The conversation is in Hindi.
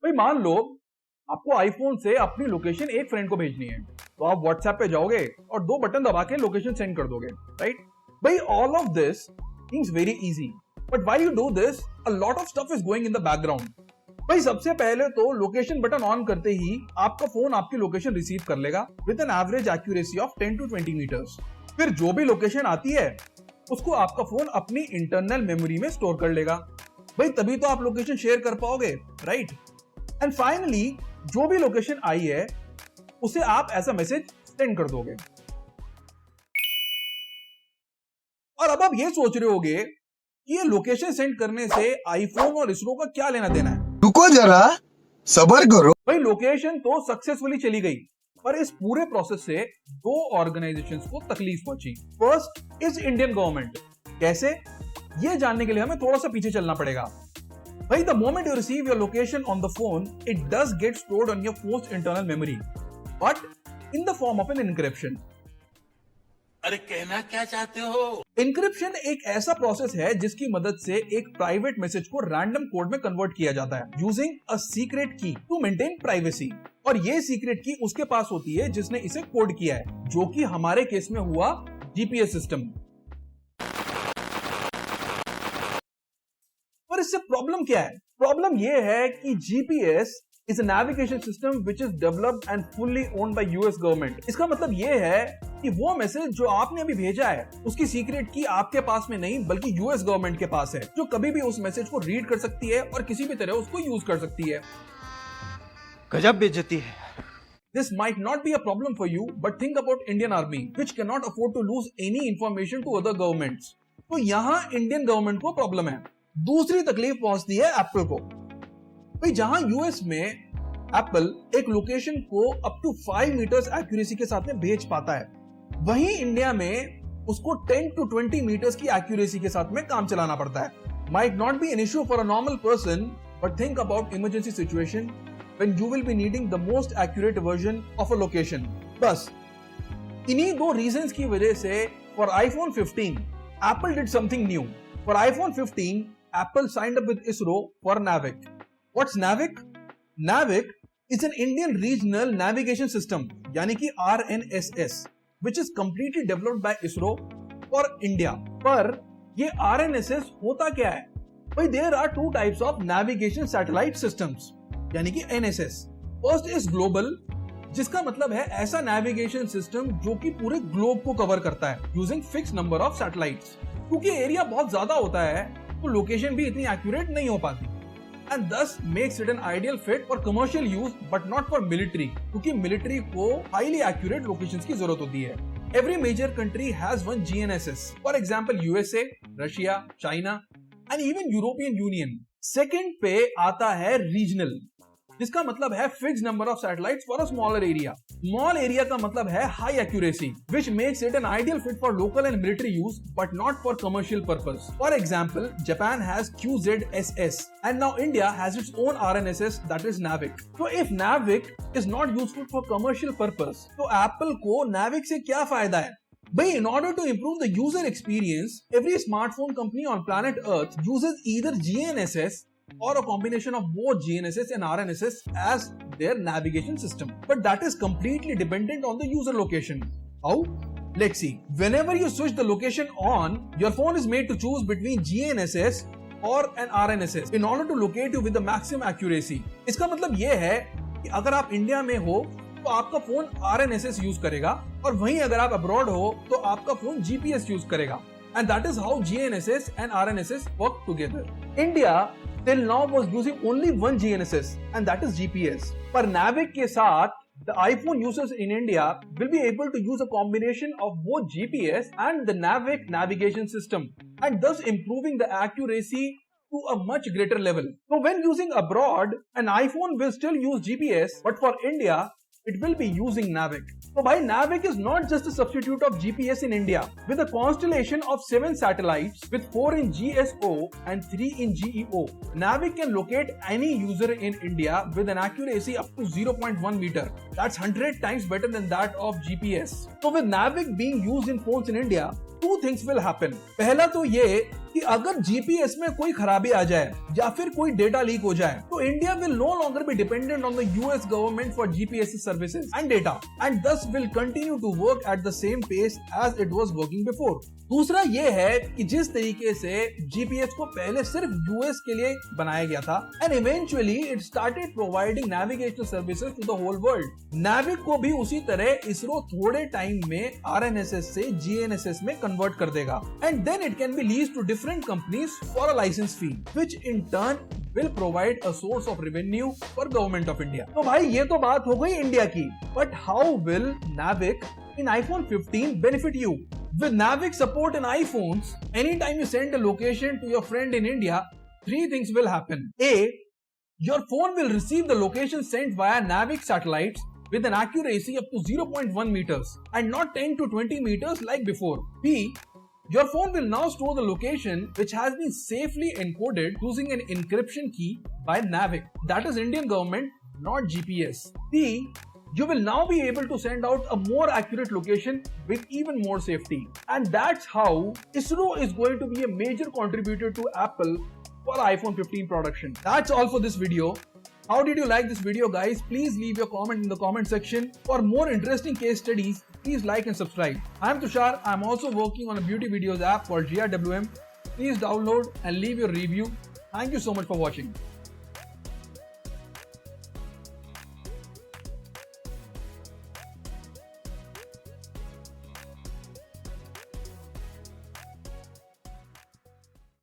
भाई मान लो आपको आईफोन से अपनी लोकेशन एक फ्रेंड को भेजनी है, तो आप व्हाट्सएप पे जाओगे और 2 बटन दबा के लोकेशन सेंड कर दोगे, राइट? भाई all of this things very easy, but while you do this a lot of stuff is going in the background. भाई सबसे पहले तो लोकेशन बटन ऑन करते ही आपका फोन आपकी लोकेशन रिसीव कर लेगा with an average accuracy of 10 to 20 meters. फिर जो भी लोकेशन आती है उसको आपका फोन अपनी इंटरनल मेमोरी में स्टोर कर लेगा। भाई तभी तो आप लोकेशन शेयर कर पाओगे, राइट? एंड फाइनली जो भी लोकेशन आई है उसे आप ऐसा मैसेज सेंड कर दोगे। और अब आप ये सोच रहे होगे कि ये लोकेशन सेंड करने से आईफोन और इसरो का क्या लेना देना है? रुको जरा, सब्र करो। भाई लोकेशन तो सक्सेसफुली चली गई, पर इस पूरे प्रोसेस से 2 ऑर्गेनाइजेशंस को तकलीफ पहुंची। First is Indian government. कैसे? ये जानने के लिए हमें थोड़ा सा पीछे चलना पड़ेगा। भाई the moment you receive your location on the phone, it does get stored on your phone's internal memory, but in the form of an encryption. अरे कहना क्या चाहते हो? Encryption एक ऐसा प्रोसेस है जिसकी मदद से एक प्राइवेट मैसेज को रैंडम कोड में कन्वर्ट किया जाता है यूजिंग अ सीक्रेट की टू मेंटेन प्राइवेसी। और ये सीक्रेट की उसके पास होती है जिसने इसे कोड किया है, जो कि हमारे केस में हुआ जीपीएस सिस्टम। पर इससे प्रॉब्लम क्या है? प्रॉब्लम ये है कि GPS is a navigation system which is developed and fully owned by US government. इसका मतलब ये है कि वो मैसेज जो आपने अभी भेजा है उसकी सीक्रेट की आपके पास में नहीं बल्कि यूएस गवर्नमेंट के पास है, जो कभी भी उस मैसेज को रीड कर सकती है और किसी भी तरह उसको यूज कर सकती है। गजब बेइज्जती है। This might not be a problem for you, but think about Indian Army, which cannot afford to lose any information to other governments. तो यहाँ इंडियन गवर्नमेंट को प्रॉब्लम है। दूसरी तकलीफ पहुंचती है एप्पल को। भाई जहां यूएस में एप्पल एक लोकेशन को अप टू 5 मीटर्स एक्यूरेसी के साथ में भेज पाता है, वहीं इंडिया में उसको 10 to 20 मीटर्स की एक्यूरेसी के साथ में काम चलाना पड़ता है। Might not be an issue for a normal person, but think about emergency situation when you will be needing the most accurate version of a location. बस इन्हीं 2 रीजंस की वजह से for iPhone 15 Apple did something new. For iPhone 15 Apple signed up with ISRO for NAVIC. What's NAVIC? NAVIC is an Indian Regional Navigation System, यानी कि RNSS, which is completely developed by ISRO for India. पर ये RNSS होता क्या है? भाई there are 2 types of navigation satellite systems, यानी कि NSS. First is global, जिसका मतलब है ऐसा नेविगेशन सिस्टम जो कि पूरे ग्लोब को कवर करता है using fix number of satellites. क्योंकि एरिया बहुत ज्यादा होता है तो लोकेशन भी इतनी एक्यूरेट नहीं हो पाती, and this makes it an ideal fit for commercial use but not for military, क्योंकि मिलिट्री को हाईली एक्यूरेट लोकेशंस की जरूरत होती है। Every major country has one GNSS, for example USA, Russia, China and even European Union. Second पे आता है रीजनल, जिसका मतलब है fix number of satellites for a smaller area. Small area का मतलब है high accuracy, which makes it an ideal fit for local and military use but not for commercial purpose. For example, Japan has QZSS and now India has its own RNSS, that is NAVIC. So if NAVIC is not useful for commercial purpose, तो Apple को NAVIC से क्या फायदा है? But in order to improve the user experience, every smartphone company on planet Earth uses either GNSS or a combination of both GNSS and RNSS as their navigation system. But that is completely dependent on the user location. How? Let's see. Whenever you switch the location on, your phone is made to choose between GNSS or an RNSS in order to locate you with the maximum accuracy. इसका मतलब ये है कि अगर आप इंडिया में हो तो आपका फोन RNSS यूज करेगा, और वहीं अगर आप अब्रॉड हो तो आपका फोन GPS यूज करेगा. And that is how GNSS and RNSS work together. India till now was using only one GNSS, and that is GPS. पर NAVIC के साथ the iPhone users in India will be able to use a combination of both GPS and the NAVIC navigation system, and thus improving the accuracy to a much greater level. So when using abroad, an iPhone will still use GPS, but for India, it will be using NAVIC. So by NAVIC is not just a substitute of GPS in India. With a constellation of 7 satellites with 4 in GSO and 3 in GEO, NAVIC can locate any user in India with an accuracy up to 0.1 meter. That's 100 times better than that of GPS. So with NAVIC being used in phones in India, 2 things will happen. पहला तो ये कि अगर जीपीएस में कोई खराबी आ जाए या फिर कोई डेटा लीक हो जाए तो India will no longer be dependent on the US government for GPS services and data and this will continue to work at the same pace as it was working before. दूसरा ये है कि जिस तरीके से जीपीएस को पहले सिर्फ यूएस के लिए बनाया गया था and eventually it started providing navigational services to the whole world. NavIC को भी उसी तरह इसरो थोड़े टाइम में आरएनएसएस से जीएनएसएस में कन्वर्ट कर देगा and then it can be lease to different companies for a licence fee which in turn will provide a source of revenue for government of India। तो भाई ये तो बात हो गई इंडिया की, but how will Navic in iPhone 15 benefit you? With Navic support in iPhones, anytime you send a location to your friend in India, three things will happen. A, your phone will receive the location sent via Navic satellites with an accuracy up to 0.1 meters and not 10 to 20 meters like before. B, your phone will now store the location which has been safely encoded using an encryption key by Navic. That is Indian government, not GPS. C, you will now be able to send out a more accurate location with even more safety. And that's how ISRO is going to be a major contributor to Apple for iPhone 15 production. That's all for this video. How did you like this video, guys? Please leave your comment in the comment section. For more interesting case studies, please like and subscribe. I'm Tushar. I'm also working on a beauty videos app called GRWM. Please download and leave your review. Thank you so much for watching.